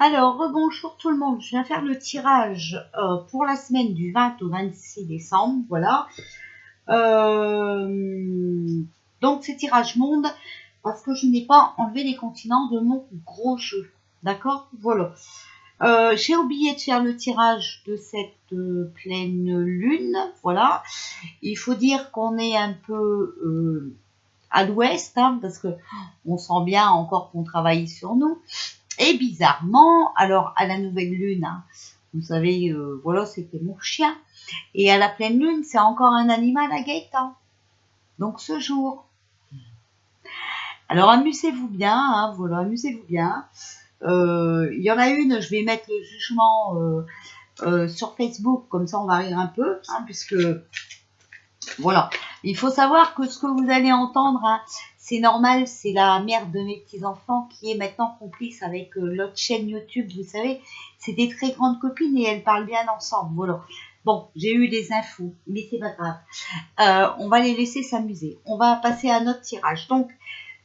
Alors, rebonjour tout le monde. Je viens faire le tirage pour la semaine du 20 au 26 décembre. Voilà. Donc, c'est tirage monde parce que je n'ai pas enlevé les continents de mon gros jeu. D'accord? Voilà. J'ai oublié de faire le tirage de cette pleine lune. Voilà. Il faut dire qu'on est un peu à l'ouest, hein, parce que on sent bien encore qu'on travaille sur nous. Et bizarrement, alors à la nouvelle lune, hein, vous savez, voilà, c'était mon chien. Et à la pleine lune, c'est encore un animal à Gaëtan. Donc ce jour. Alors amusez-vous bien, hein, voilà, amusez-vous bien. Il y en a une, je vais mettre le jugement sur Facebook, comme ça on va rire un peu, hein, puisque voilà. Il faut savoir que ce que vous allez entendre, hein, c'est normal, c'est la mère de mes petits-enfants qui est maintenant complice avec l'autre chaîne YouTube, vous savez. C'est des très grandes copines et elles parlent bien ensemble, voilà. Bon, j'ai eu des infos, mais c'est pas grave. On va les laisser s'amuser. On va passer à notre tirage. Donc,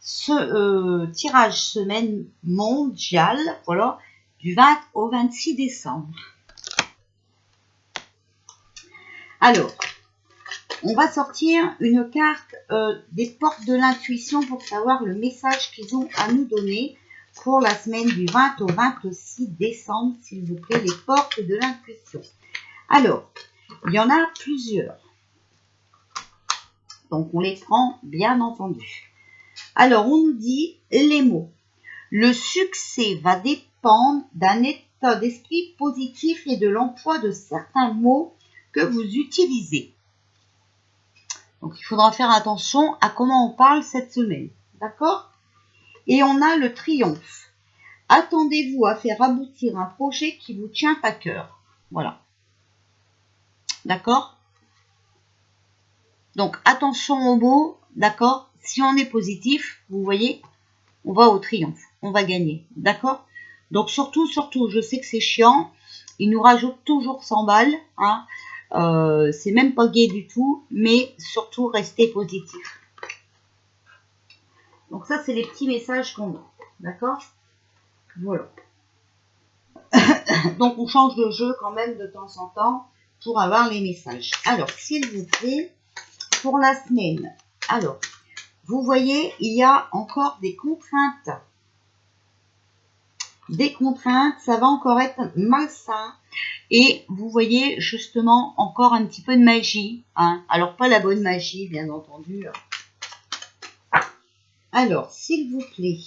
ce tirage semaine mondiale, voilà, du 20 au 26 décembre. Alors, on va sortir une carte des portes de l'intuition pour savoir le message qu'ils ont à nous donner pour la semaine du 20 au 26 décembre, s'il vous plaît, les portes de l'intuition. Alors, il y en a plusieurs. Donc, on les prend, bien entendu. Alors, on nous dit les mots. Le succès va dépendre d'un état d'esprit positif et de l'emploi de certains mots que vous utilisez. Donc, il faudra faire attention à comment on parle cette semaine. D'accord? Et on a le triomphe. Attendez-vous à faire aboutir un projet qui vous tient à cœur. Voilà. D'accord? Donc, attention aux mots. D'accord? Si on est positif, vous voyez, on va au triomphe. On va gagner. D'accord? Donc, surtout, je sais que c'est chiant. Ils nous rajoutent toujours 100 balles. Hein. C'est même pas gai du tout, mais surtout restez positif. Donc ça, c'est les petits messages qu'on a. D'accord? Voilà. Donc on change de jeu quand même de temps en temps pour avoir les messages. Alors, s'il vous plaît, pour la semaine. Alors, vous voyez, il y a encore des contraintes. Des contraintes, ça va encore être malsain. Et vous voyez justement encore un petit peu de magie. Hein. Alors, pas la bonne magie, bien entendu. Alors, s'il vous plaît,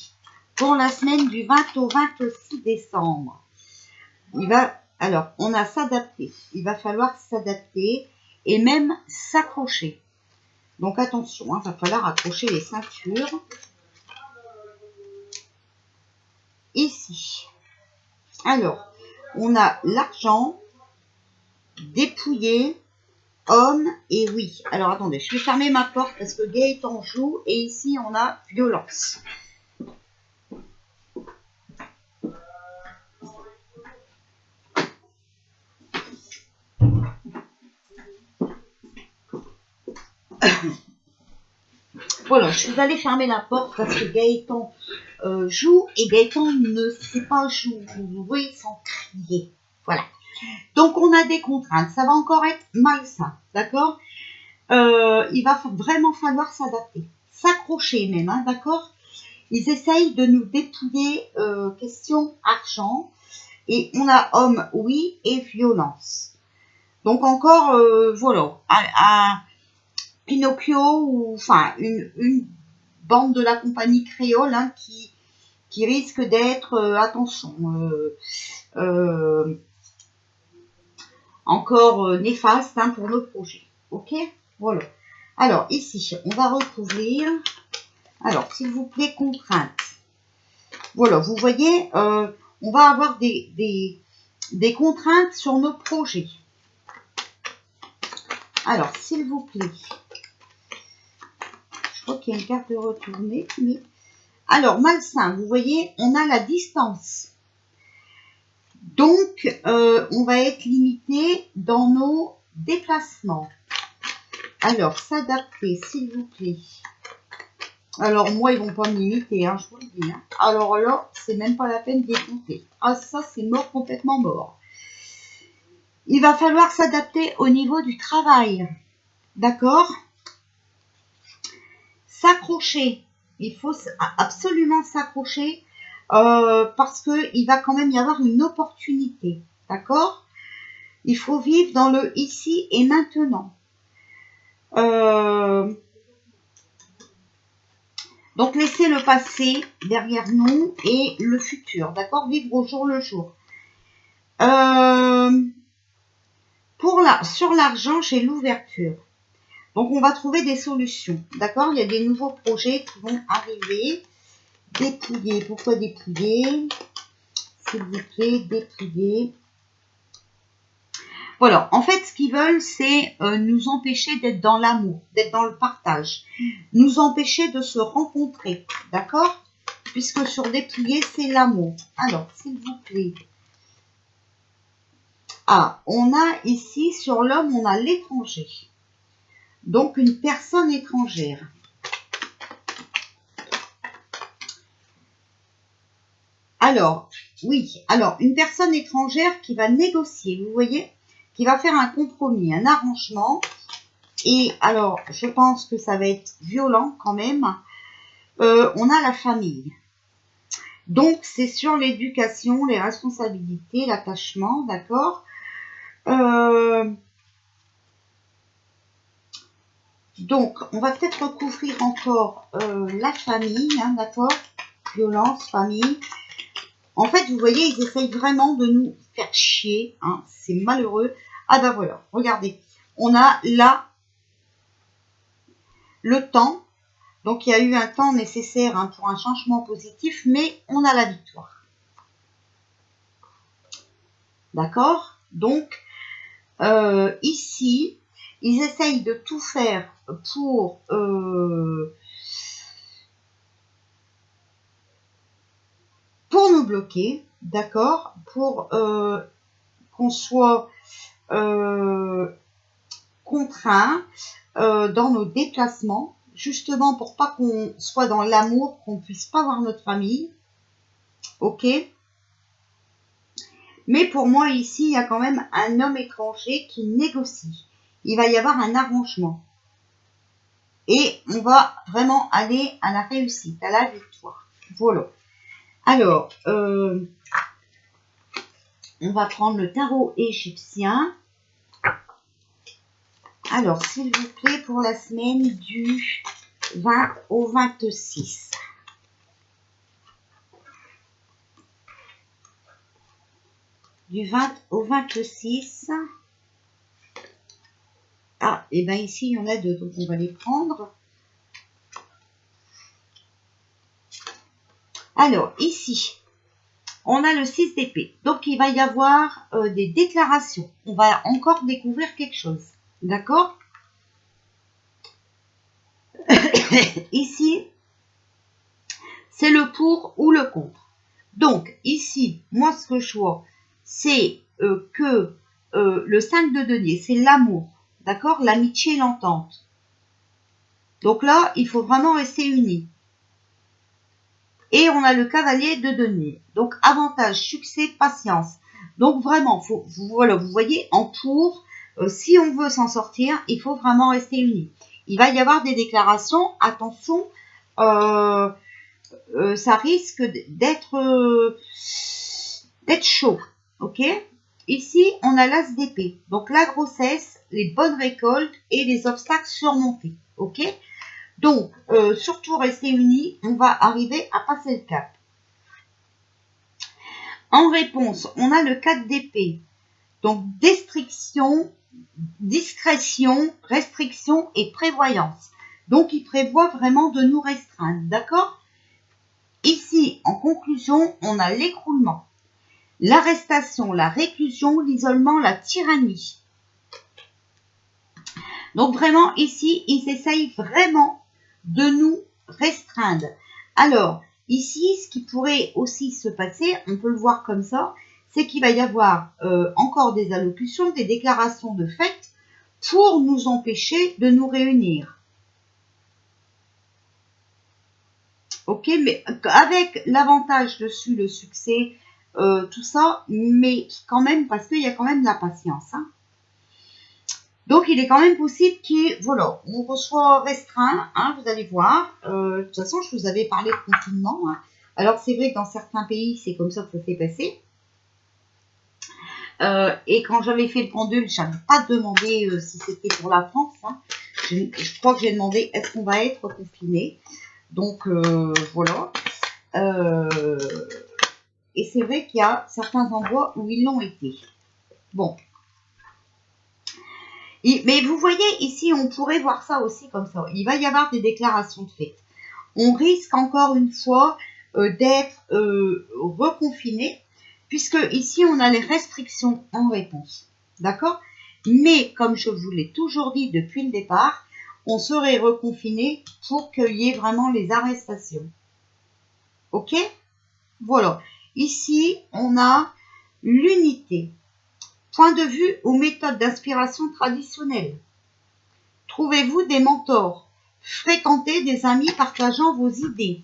pour la semaine du 20 au 26 décembre, alors, on a s'adapter. Il va falloir s'adapter et même s'accrocher. Donc, attention, il va falloir accrocher les ceintures. Ici. Alors, on a l'argent, dépouillé, homme et oui. Alors, attendez, je vais fermer ma porte parce que Gaëtan joue. Et ici, on a violence. Voilà, je suis allée fermer la porte parce que Gaëtan joue et Gaëtan ne sait pas jouer sans crier. Voilà. Donc, on a des contraintes. Ça va encore être malsain. D'accord? Il va vraiment falloir s'adapter. S'accrocher même. Hein, d'accord? Ils essayent de nous dépouiller question argent. Et on a homme, oui, et violence. Donc, encore, voilà. Pinocchio ou enfin une bande de la compagnie créole hein, qui risque d'être attention encore néfaste hein, pour nos projets. Ok, voilà. Alors ici on va recouvrir. Alors s'il vous plaît contraintes. Voilà, vous voyez, on va avoir des contraintes sur nos projets. Alors s'il vous plaît. Je crois qu'il y a une carte retournée, mais... Alors, malsain, vous voyez, on a la distance. Donc, on va être limité dans nos déplacements. Alors, s'adapter, s'il vous plaît. Alors moi, ils vont pas m'imiter, hein, je vous le dis. Hein. Alors là, c'est même pas la peine d'écouter. Ah ça, c'est mort, complètement mort. Il va falloir s'adapter au niveau du travail. D'accord? S'accrocher. Il faut absolument s'accrocher parce qu'il va quand même y avoir une opportunité. D'accord? Il faut vivre dans le ici et maintenant. Donc, laisser le passé derrière nous et le futur. D'accord? Vivre au jour le jour. Sur l'argent, j'ai l'ouverture. Donc, on va trouver des solutions. D'accord? Il y a des nouveaux projets qui vont arriver. Dépouiller. Pourquoi dépouiller? S'il vous plaît, dépouiller. Voilà. En fait, ce qu'ils veulent, c'est nous empêcher d'être dans l'amour, d'être dans le partage. Nous empêcher de se rencontrer. D'accord? Puisque sur dépouiller, c'est l'amour. Alors, s'il vous plaît. Ah, on a ici, sur l'homme, on a l'étranger. Donc, une personne étrangère. Alors, oui, alors, une personne étrangère qui va négocier, vous voyez, qui va faire un compromis, un arrangement. Et alors, je pense que ça va être violent quand même. On a la famille. Donc, c'est sur l'éducation, les responsabilités, l'attachement, d'accord? Donc, on va peut-être recouvrir encore la famille, hein, d'accord? Violence, famille. En fait, vous voyez, ils essayent vraiment de nous faire chier. Hein, c'est malheureux. Ah ben voilà, regardez. On a là le temps. Donc, il y a eu un temps nécessaire hein, pour un changement positif, mais on a la victoire. D'accord? Donc, ici, ils essayent de tout faire pour nous bloquer, d'accord? Pour qu'on soit contraint dans nos déplacements, justement pour pas qu'on soit dans l'amour, qu'on puisse pas voir notre famille. Ok? Mais pour moi, ici, il y a quand même un homme étranger qui négocie. Il va y avoir un arrangement. Et on va vraiment aller à la réussite, à la victoire. Voilà. Alors, on va prendre le tarot égyptien. Alors, s'il vous plaît, pour la semaine du 20 au 26. Du 20 au 26. Ah, et bien ici, il y en a deux, donc on va les prendre. Alors, ici, on a le 6 d'épée. Donc, il va y avoir des déclarations. On va encore découvrir quelque chose. D'accord? Ici, c'est le pour ou le contre. Donc, ici, moi, ce que je vois, c'est que le 5 de denier, c'est l'amour. D'accord? L'amitié et l'entente. Donc là, il faut vraiment rester unis. Et on a le cavalier de denier. Donc, avantage, succès, patience. Donc, vraiment, voilà, vous voyez, en pour, si on veut s'en sortir, il faut vraiment rester unis. Il va y avoir des déclarations. Attention, ça risque d'être chaud. Ok? Ici, on a l'as d'épée. Donc, la grossesse, les bonnes récoltes et les obstacles surmontés. Ok? Donc, surtout rester unis, on va arriver à passer le cap. En réponse, on a le 4 d'épée. Donc, discrétion, restriction et prévoyance. Donc, il prévoit vraiment de nous restreindre. D'accord? Ici, en conclusion, on a l'écroulement, l'arrestation, la réclusion, l'isolement, la tyrannie. Donc, vraiment, ici, ils essayent vraiment de nous restreindre. Alors, ici, ce qui pourrait aussi se passer, on peut le voir comme ça, c'est qu'il va y avoir encore des allocutions, des déclarations de fait pour nous empêcher de nous réunir. Ok, mais avec l'avantage dessus, le succès, tout ça, mais quand même, parce qu'il y a quand même de la patience. Hein. Donc, il est quand même possible voilà, on reçoit restreint, hein, vous allez voir. De toute façon, je vous avais parlé de confinement. Hein. Alors, c'est vrai que dans certains pays, c'est comme ça que ça s'est passé. Et quand j'avais fait le pendule, je n'avais pas demandé si c'était pour la France. Hein. Je crois que j'ai demandé est-ce qu'on va être confiné. Donc, voilà. Et c'est vrai qu'il y a certains endroits où ils l'ont été. Bon. Mais vous voyez, ici, on pourrait voir ça aussi comme ça. Il va y avoir des déclarations de fait. On risque encore une fois d'être reconfiné, puisque ici, on a les restrictions en réponse. D'accord? Mais, comme je vous l'ai toujours dit depuis le départ, on serait reconfiné pour qu'il y ait vraiment les arrestations. Ok? Voilà. Ici, on a l'unité. Point de vue aux méthodes d'inspiration traditionnelles. Trouvez-vous des mentors. Fréquentez des amis partageant vos idées.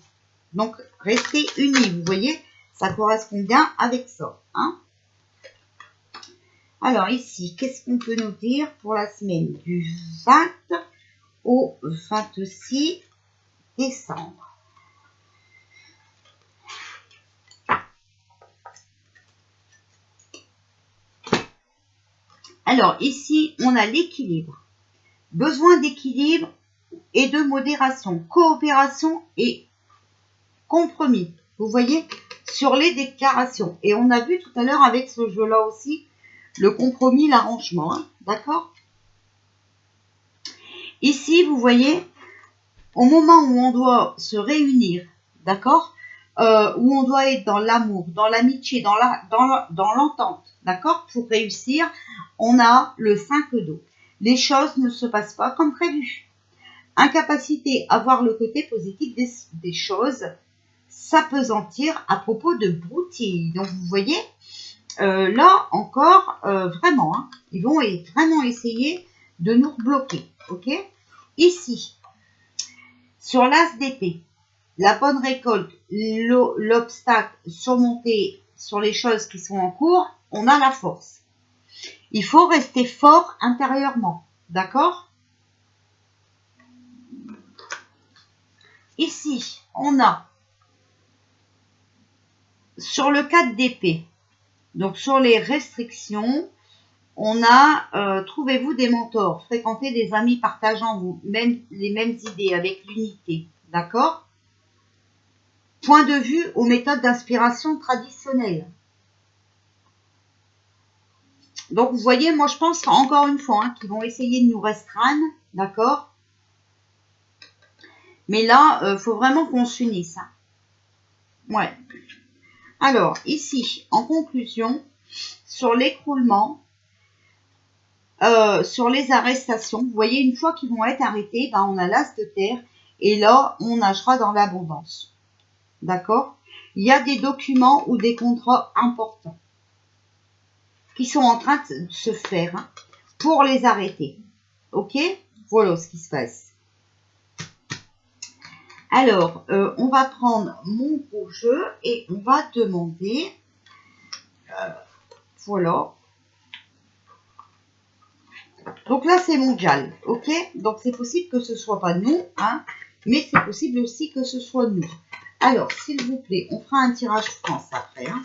Donc, restez unis. Vous voyez, ça correspond bien avec ça. Hein? Alors, ici, qu'est-ce qu'on peut nous dire pour la semaine du 20 au 26 décembre? Alors, ici, on a l'équilibre. Besoin d'équilibre et de modération, coopération et compromis. Vous voyez, sur les déclarations. Et on a vu tout à l'heure avec ce jeu-là aussi, le compromis, l'arrangement. Hein, d'accord? Ici, vous voyez, au moment où on doit se réunir, d'accord, où on doit être dans l'amour, dans l'amitié, dans l'entente, d'accord, pour réussir, on a le 5 d'eau. Les choses ne se passent pas comme prévu. Incapacité à voir le côté positif des choses, s'apesantir à propos de broutilles. Donc, vous voyez, là encore, vraiment, hein, ils vont vraiment essayer de nous bloquer. Ok? Ici, sur l'as d'épée, la bonne récolte, l'obstacle surmonté sur les choses qui sont en cours, on a la force. Il faut rester fort intérieurement. D'accord? Ici, on a sur le 4 d'épée, donc sur les restrictions, on a trouvez-vous des mentors, fréquentez des amis partageant les mêmes idées avec l'unité. D'accord? Point de vue aux méthodes d'inspiration traditionnelles. Donc, vous voyez, moi, je pense encore une fois qu'ils vont essayer de nous restreindre, d'accord? Mais là, faut vraiment qu'on s'unisse. Hein. Ouais. Alors, ici, en conclusion, sur l'écroulement, sur les arrestations, vous voyez, une fois qu'ils vont être arrêtés, ben, on a l'as de terre, et là, on nagera dans l'abondance. D'accord? Il y a des documents ou des contrats importants qui sont en train de se faire hein, pour les arrêter. Ok? Voilà ce qui se passe. Alors, on va prendre mon gros jeu et on va demander, voilà. Donc là, c'est mondial, ok? Donc, c'est possible que ce soit pas nous, hein, mais c'est possible aussi que ce soit nous. Alors, s'il vous plaît, on fera un tirage France après. Hein.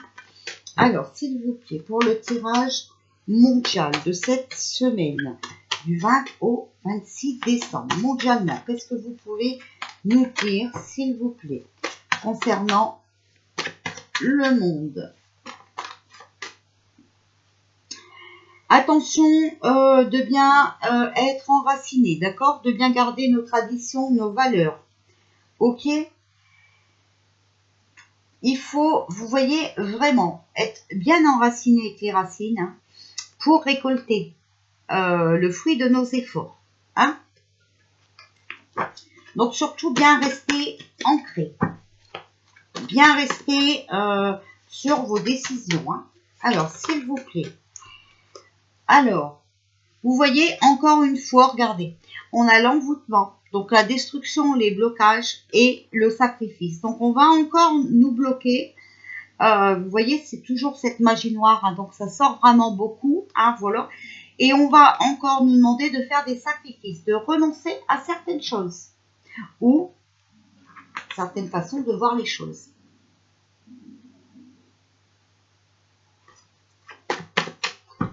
Alors, s'il vous plaît, pour le tirage mondial de cette semaine, du 20 au 26 décembre, mondialement, qu'est-ce que vous pouvez nous dire, s'il vous plaît, concernant le monde? Attention de bien être enraciné, d'accord? De bien garder nos traditions, nos valeurs. Ok? Il faut, vous voyez, vraiment être bien enraciné avec les racines hein, pour récolter le fruit de nos efforts. Hein? Donc, surtout, bien rester ancré. Bien rester sur vos décisions. Hein. Alors, s'il vous plaît. Alors, vous voyez, encore une fois, regardez. On a l'envoûtement, Donc la destruction, les blocages et le sacrifice. Donc on va encore nous bloquer. Vous voyez, c'est toujours cette magie noire, hein, donc ça sort vraiment beaucoup, hein, voilà. Et on va encore nous demander de faire des sacrifices, de renoncer à certaines choses ou certaines façons de voir les choses.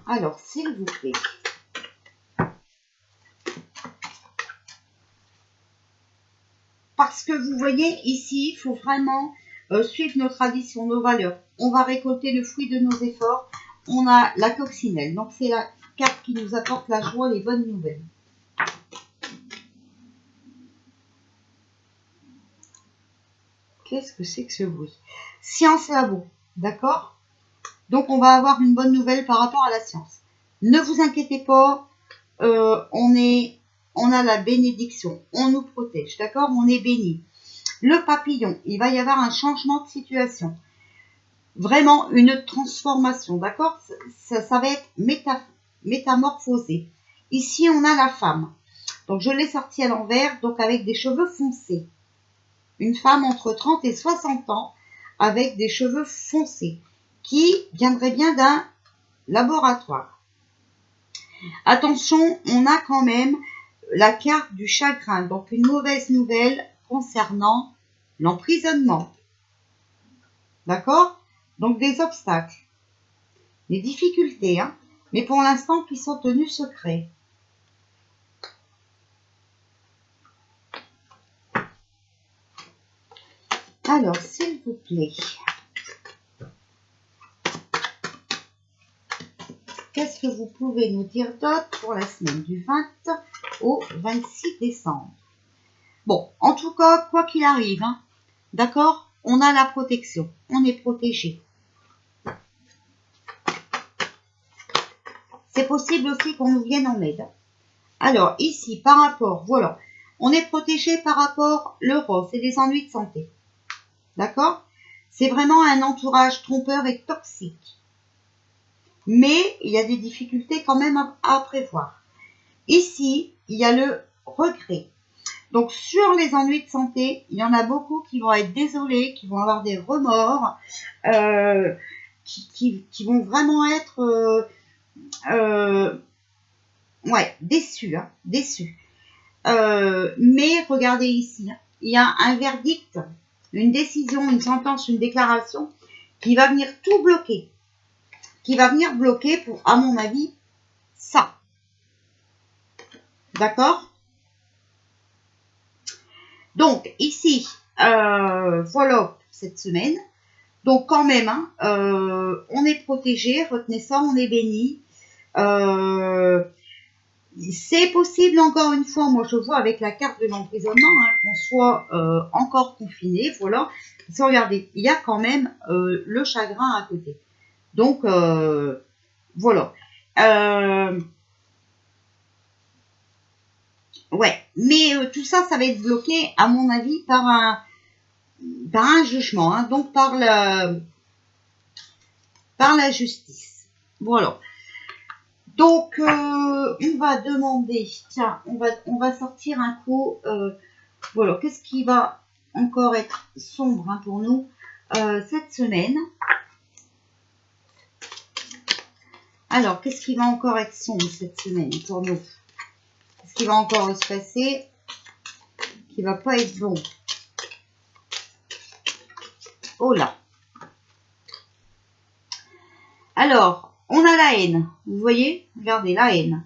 Alors, s'il vous plaît. Parce que vous voyez, ici, il faut vraiment suivre nos traditions, nos valeurs. On va récolter le fruit de nos efforts. On a la coccinelle. Donc, c'est la carte qui nous apporte la joie, les bonnes nouvelles. Qu'est-ce que c'est que ce bruit? Science labo, d'accord? Donc, on va avoir une bonne nouvelle par rapport à la science. Ne vous inquiétez pas, on a la bénédiction, on nous protège, d'accord? On est béni. Le papillon, il va y avoir un changement de situation. Vraiment une transformation, d'accord? Ça va être métamorphosé. Ici, on a la femme. Donc, je l'ai sortie à l'envers, donc avec des cheveux foncés. Une femme entre 30 et 60 ans avec des cheveux foncés qui viendrait bien d'un laboratoire. Attention, on a quand même la carte du chagrin, donc une mauvaise nouvelle concernant l'emprisonnement. D'accord? Donc des obstacles, des difficultés, hein, mais pour l'instant qui sont tenus secrets. Alors, s'il vous plaît, qu'est-ce que vous pouvez nous dire d'autre pour la semaine du 20 au 26 décembre? Bon, en tout cas, quoi qu'il arrive, hein, d'accord, on a la protection, on est protégé. C'est possible aussi qu'on nous vienne en aide. Alors, ici, par rapport, voilà, on est protégé par rapport l'euro, c'est des ennuis de santé. D'accord? C'est vraiment un entourage trompeur et toxique. Mais il y a des difficultés quand même à prévoir. Ici, il y a le regret. Donc, sur les ennuis de santé, il y en a beaucoup qui vont être désolés, qui vont avoir des remords, qui vont vraiment être déçus. Hein, déçus. Mais regardez ici, il y a un verdict, une décision, une sentence, une déclaration qui va venir tout bloquer. Qui va venir bloquer pour, à mon avis, ça. D'accord? Donc, ici, voilà cette semaine. Donc, quand même, hein, on est protégé, retenez ça, on est béni. C'est possible, encore une fois, moi je vois avec la carte de l'emprisonnement, hein, qu'on soit encore confiné, voilà. Si regardez, il y a quand même le chagrin à côté. Donc, voilà. Ouais, mais tout ça, ça va être bloqué, à mon avis, par un jugement, hein, donc par la justice. Voilà. Donc, on va demander, tiens, on va sortir un coup, voilà, qu'est-ce qui va encore être sombre, hein, pour nous cette semaine? Alors, qu'est-ce qui va encore être sombre cette semaine pour nous? Qu'est-ce qui va encore se passer qui va pas être bon? Oh là! Alors, on a la haine. Vous voyez? Regardez, la haine.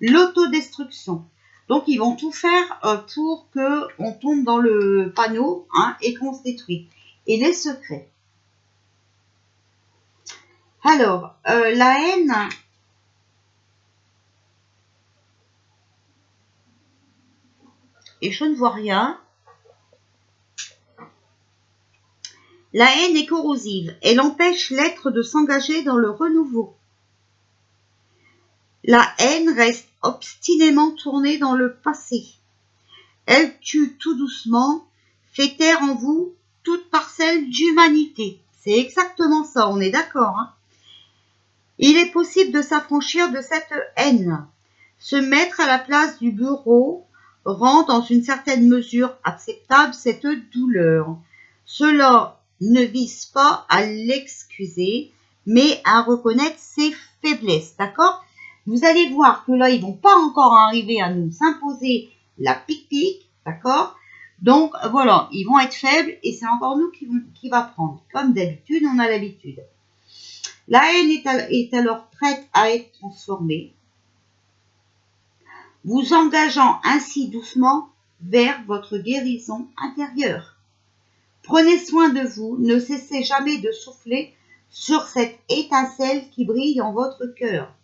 L'autodestruction. Donc, ils vont tout faire pour qu'on tombe dans le panneau, hein, et qu'on se détruit. Et les secrets. Alors, la haine... Et je ne vois rien. La haine est corrosive. Elle empêche l'être de s'engager dans le renouveau. La haine reste obstinément tournée dans le passé. Elle tue tout doucement, fait taire en vous toute parcelle d'humanité. C'est exactement ça, on est d'accord, hein? Il est possible de s'affranchir de cette haine, se mettre à la place du bourreau rend dans une certaine mesure acceptable cette douleur. Cela ne vise pas à l'excuser, mais à reconnaître ses faiblesses, d'accord? Vous allez voir que là, ils vont pas encore arriver à nous imposer la pique-pique, d'accord? Donc, voilà, ils vont être faibles et c'est encore nous qui va prendre. Comme d'habitude, on a l'habitude. La haine est alors prête à être transformée, vous engageant ainsi doucement vers votre guérison intérieure. Prenez soin de vous, ne cessez jamais de souffler sur cette étincelle qui brille en votre cœur.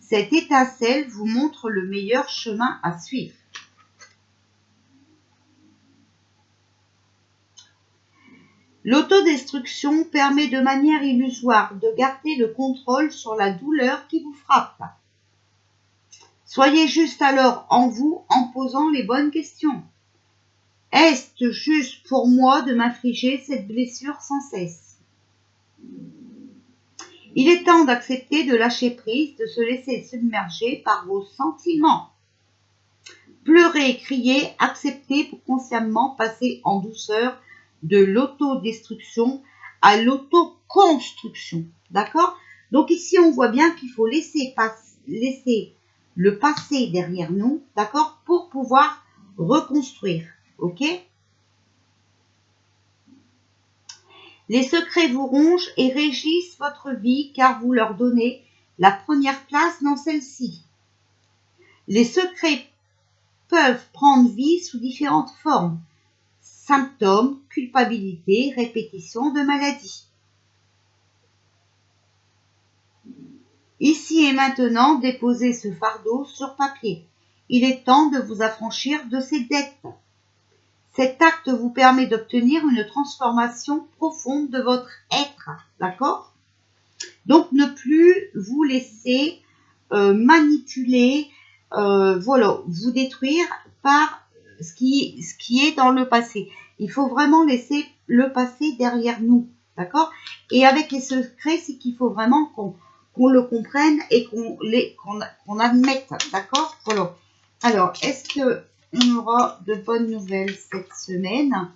Cette étincelle vous montre le meilleur chemin à suivre. L'autodestruction permet de manière illusoire de garder le contrôle sur la douleur qui vous frappe. Soyez juste alors en vous en posant les bonnes questions. Est-ce juste pour moi de m'infliger cette blessure sans cesse? Il est temps d'accepter de lâcher prise, de se laisser submerger par vos sentiments. Pleurez, criez, acceptez pour consciemment passer en douceur de l'autodestruction à l'autoconstruction. D'accord? Donc ici, on voit bien qu'il faut laisser le passé derrière nous, d'accord, pour pouvoir reconstruire. Ok? Les secrets vous rongent et régissent votre vie car vous leur donnez la première place dans celle-ci. Les secrets peuvent prendre vie sous différentes formes. Symptômes, culpabilité, répétition de maladies. Ici et maintenant, déposez ce fardeau sur papier. Il est temps de vous affranchir de ces dettes. Cet acte vous permet d'obtenir une transformation profonde de votre être, d'accord? Donc, ne plus vous laisser manipuler, voilà, vous détruire par ce qui est dans le passé. Il faut vraiment laisser le passé derrière nous, d'accord? Et avec les secrets, c'est qu'il faut vraiment qu'on le comprenne et qu'on admette, d'accord? Voilà. Alors, est-ce que on aura de bonnes nouvelles cette semaine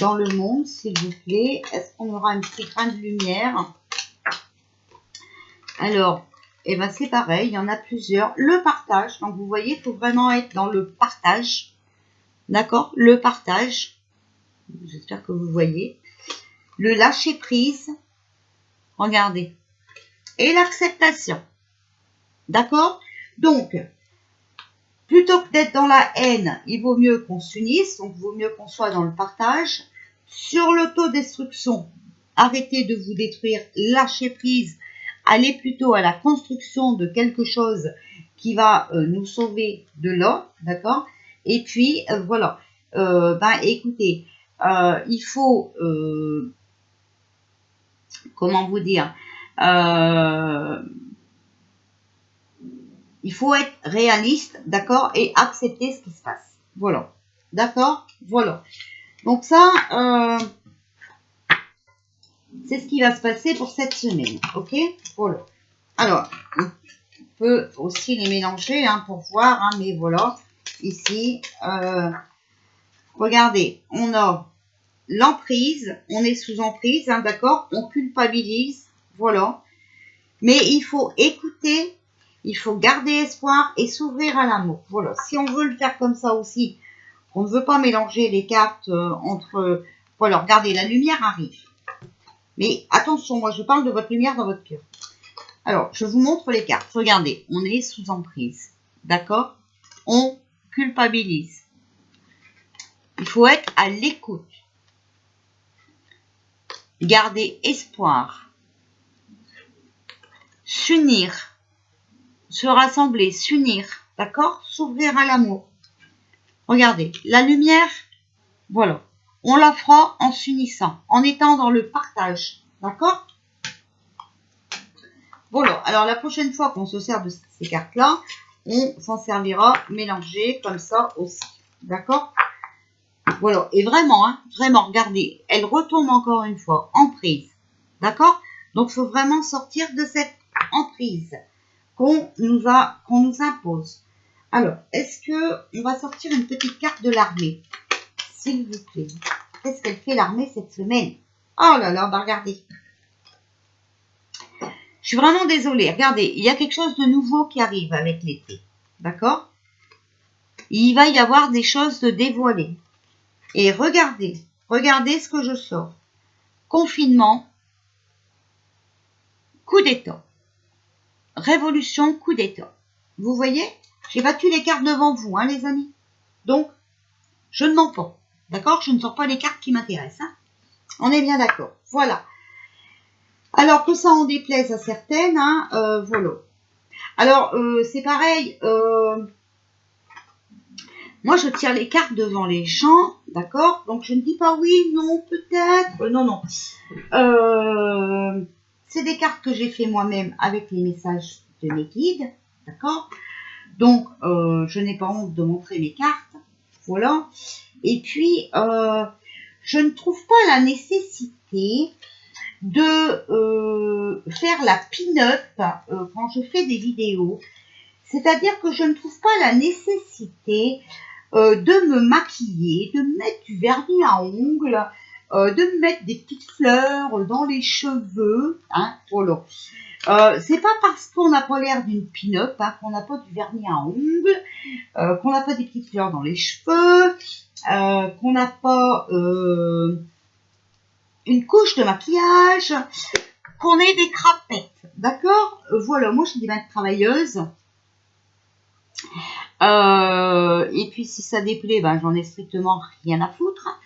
dans le monde, s'il vous plaît? Est-ce qu'on aura un petit grain de lumière? Alors, eh ben c'est pareil, il y en a plusieurs. Le partage, donc vous voyez, il faut vraiment être dans le partage. D'accord? Le partage. J'espère que vous voyez. Le lâcher prise. Regardez. Et l'acceptation. D'accord? Donc, plutôt que d'être dans la haine, il vaut mieux qu'on s'unisse, donc il vaut mieux qu'on soit dans le partage. Sur l'autodestruction, arrêtez de vous détruire, lâchez prise, allez plutôt à la construction de quelque chose qui va nous sauver de là, d'accord? Et puis, voilà, écoutez, il faut, comment vous dire, il faut être réaliste, d'accord, et accepter ce qui se passe. Voilà, d'accord, voilà. Donc ça, c'est ce qui va se passer pour cette semaine, ok? Voilà. Alors, on peut aussi les mélanger hein, pour voir, hein, mais voilà. Ici, regardez, on a l'emprise, on est sous emprise, hein, d'accord? On culpabilise, voilà. Mais il faut écouter, il faut garder espoir et s'ouvrir à l'amour. Voilà, si on veut le faire comme ça aussi, on ne veut pas mélanger les cartes entre... Voilà, regardez, la lumière arrive. Mais attention, moi je parle de votre lumière dans votre cœur. Alors, je vous montre les cartes. Regardez, on est sous emprise. D'accord? On culpabilise. Il faut être à l'écoute. Garder espoir. S'unir. Se rassembler, s'unir. D'accord? S'ouvrir à l'amour. Regardez, la lumière, voilà. On la fera en s'unissant, en étant dans le partage. D'accord? Voilà, alors la prochaine fois qu'on se sert de ces cartes-là, on s'en servira mélangées comme ça aussi. D'accord? Voilà, et vraiment, hein, vraiment, regardez, elle retombe encore une fois en prise. D'accord? Donc, il faut vraiment sortir de cette emprise qu'on nous impose. Alors, est-ce que on va sortir une petite carte de l'armée, s'il vous plaît? Qu'est-ce qu'elle fait l'armée cette semaine? Oh là là, bah regardez. Je suis vraiment désolée. Regardez, il y a quelque chose de nouveau qui arrive avec l'été. D'accord? Il va y avoir des choses de dévoilées. Et regardez ce que je sors. Confinement, coup d'état. Révolution, coup d'état. Vous voyez? J'ai battu les cartes devant vous, hein, les amis. Donc, je ne mens pas. D'accord? Je ne sors pas les cartes qui m'intéressent. Hein. On est bien d'accord. Voilà. Alors que ça en déplaise à certaines, hein, voilà. Alors, c'est pareil. Moi, je tire les cartes devant les gens, d'accord? Donc, je ne dis pas oui, non, peut-être. Non, non. C'est des cartes que j'ai fait moi-même avec les messages de mes guides, d'accord? Donc, je n'ai pas honte de montrer mes cartes, voilà. Et puis, je ne trouve pas la nécessité de faire la pin-up quand je fais des vidéos. C'est-à-dire que je ne trouve pas la nécessité de me maquiller, de me mettre du vernis à ongles, de me mettre des petites fleurs dans les cheveux, hein, voilà. C'est pas parce qu'on n'a pas l'air d'une pin-up, hein, qu'on n'a pas du vernis à ongles, qu'on n'a pas des petites fleurs dans les cheveux, qu'on n'a pas une couche de maquillage, qu'on ait des crapettes, d'accord? Voilà, moi je suis des mains travailleuses. Et puis si ça déplaît, ben, j'en ai strictement rien à foutre.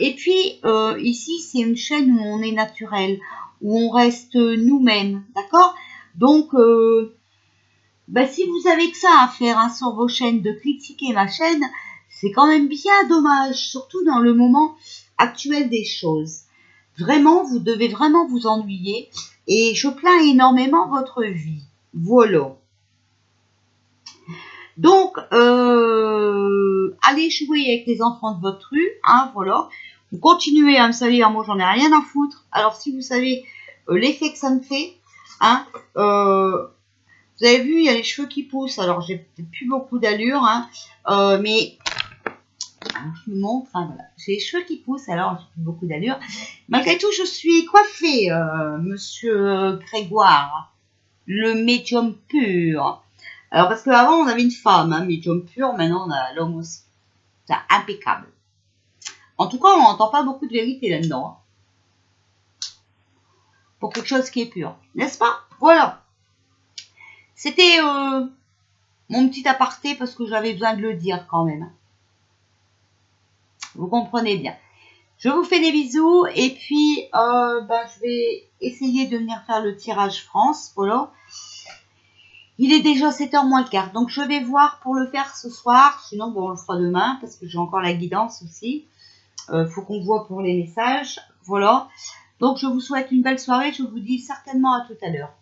Et puis ici c'est une chaîne où on est naturel, où on reste nous-mêmes, d'accord? Donc ben, si vous avez que ça à faire hein, sur vos chaînes, de critiquer ma chaîne, c'est quand même bien dommage, surtout dans le moment actuel des choses. Vraiment, vous devez vraiment vous ennuyer et je plains énormément votre vie. Voilà. Donc, allez jouer avec les enfants de votre rue, hein, voilà. Vous continuez à me salir, moi j'en ai rien à foutre. Alors si vous savez l'effet que ça me fait, hein, vous avez vu, il y a les cheveux qui poussent. Alors j'ai peut-être plus beaucoup d'allure, hein, mais je vous montre, hein, voilà. J'ai les cheveux qui poussent, alors j'ai plus beaucoup d'allure. Malgré tout, je suis coiffée, monsieur Grégoire, le médium pur. Alors, parce qu'avant, on avait une femme, hein, médium pur, maintenant, on a l'homme aussi. C'est impeccable. En tout cas, on n'entend pas beaucoup de vérité là-dedans. Hein, pour quelque chose qui est pur. N'est-ce pas? Voilà. C'était mon petit aparté parce que j'avais besoin de le dire quand même. Vous comprenez bien. Je vous fais des bisous et puis ben, je vais essayer de venir faire le tirage France. Voilà. Il est déjà 7h moins le quart, donc je vais voir pour le faire ce soir. Sinon, bon, on le fera demain parce que j'ai encore la guidance aussi. Faut qu'on voit pour les messages. Voilà. Donc, je vous souhaite une belle soirée. Je vous dis certainement à tout à l'heure.